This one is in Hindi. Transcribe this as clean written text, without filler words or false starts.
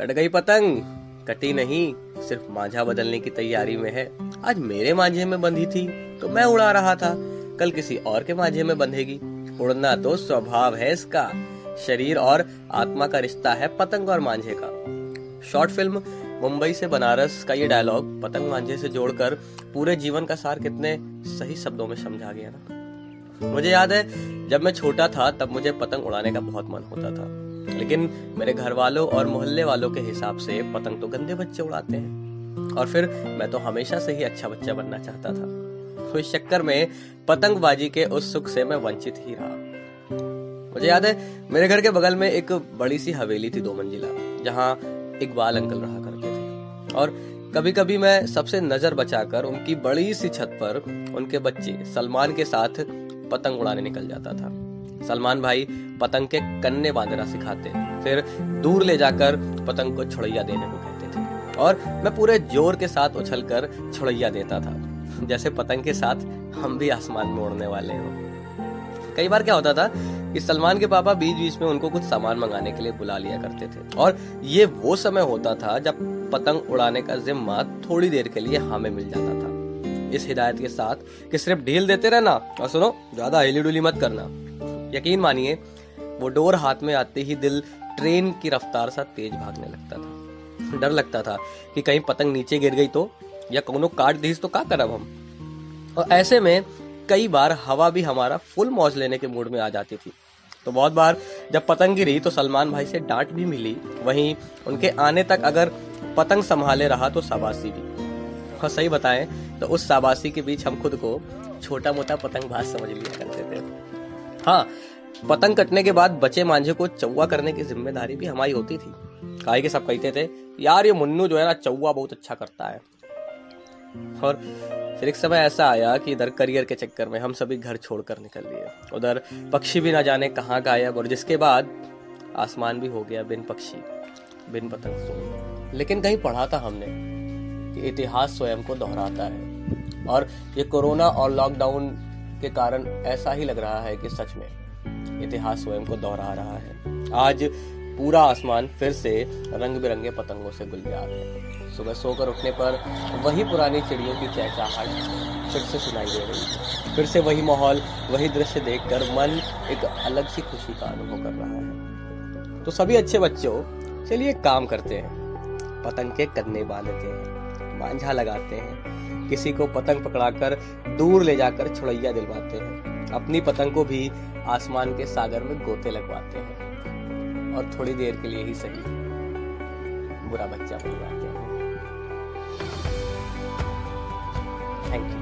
कट गई पतंग, कटी नहीं, सिर्फ मांझा बदलने की तैयारी में है। आज मेरे मांझे में बंधी थी तो मैं उड़ा रहा था, कल किसी और के मांझे में बंधेगी। उड़ना तो स्वभाव है इसका, शरीर और आत्मा का रिश्ता है पतंग और मांझे का। शॉर्ट फिल्म मुंबई से बनारस का ये डायलॉग पतंग मांझे से जोड़कर पूरे जीवन का सार कितने सही शब्दों में समझा गया ना। मुझे याद है जब मैं छोटा था तब मुझे पतंग उड़ाने का बहुत मन होता था, लेकिन मेरे घर वालों और मोहल्ले वालों के हिसाब से पतंग तो गंदे बच्चे उड़ाते हैं, और फिर मैं तो हमेशा से ही अच्छा बच्चा बनना चाहता था। तो इस चक्कर में पतंगबाजी के उस सुख से मैं वंचित ही रहा। मुझे याद है मेरे घर के बगल में एक बड़ी सी हवेली थी 2 मंजिला, जहाँ इकबाल अंकल रहा करते थे, और कभी कभी मैं सबसे नजर बचाकर उनकी बड़ी सी छत पर उनके बच्चे सलमान के साथ पतंग उड़ाने निकल जाता था। सलमान भाई पतंग के कन्ने बांधना सिखाते, फिर दूर ले जाकर पतंग को छुड़ैया देने को कहते थे, और मैं पूरे जोर के साथ उछलकर छुड़ैया देता था, जैसे पतंग के साथ हम भी आसमान में उड़ने वाले हो। कई बार क्या होता था कि सलमान के पापा बीच बीच में उनको कुछ सामान मंगाने के लिए बुला लिया करते थे, और ये वो समय होता था जब पतंग उड़ाने का जिम्मा थोड़ी देर के लिए हमें मिल जाता था, इस हिदायत के साथ कि सिर्फ ढील देते रहना और सुनो ज्यादा हिली डुली मत करना। यकीन मानिए वो डोर हाथ में आते ही दिल ट्रेन की रफ्तार सा तेज भागने लगता था। डर लगता था कि कहीं पतंग नीचे गिर गई तो, या कोनो काट दी तो क्या करब हम। और ऐसे में कई बार हवा भी हमारा फुल मौज लेने के मूड में आ जाती थी। तो बहुत बार जब पतंग गिरी तो सलमान भाई से डांट भी मिली, वहीं उनके आने तक अगर पतंग संभाले रहा तो शाबाशी भी। और सही बताएं तो उस शाबाशी के बीच हम खुद को छोटा मोटा पतंगबाज समझ लिया करते थे। हाँ, पतंग कटने के बाद बचे मांझे को चौवा करने की जिम्मेदारी भी हमारी होती थी। काहे के सब कहते थे यार ये मुन्नू जो है ना चौवा बहुत अच्छा करता है। और फिर एक समय ऐसा आया कि इधर करियर के चक्कर में हम सभी घर छोड़कर निकल लिए, उधर पक्षी भी ना जाने कहाँ गायब, और जिसके बाद आसमान भी हो गया बिन पक्षी बिन पतंग सोए। लेकिन कहीं पढ़ा था हमने कि इतिहास स्वयं को दोहराता है, और ये कोरोना और लॉकडाउन के कारण ऐसा ही लग रहा है कि सच में इतिहास स्वयं को दोहरा रहा है। आज पूरा आसमान फिर से रंग बिरंगे पतंगों से गुलजार है। सुबह सोकर उठने पर वही पुरानी चिड़ियों की चहचहाहट फिर से सुनाई दे रही है। फिर से वही माहौल, वही दृश्य देखकर मन एक अलग सी खुशी का अनुभव कर रहा है। तो सभी अच्छे बच्चों, चलिए एक काम करते हैं, पतंग के कन्ने बांधते हैं, मांझा लगाते हैं, किसी को पतंग पकड़ाकर दूर ले जाकर छुड़ैया दिलवाते हैं, अपनी पतंग को भी आसमान के सागर में गोते लगवाते हैं, और थोड़ी देर के लिए ही सही बुरा बच्चा बन जाते हैं। Thank you.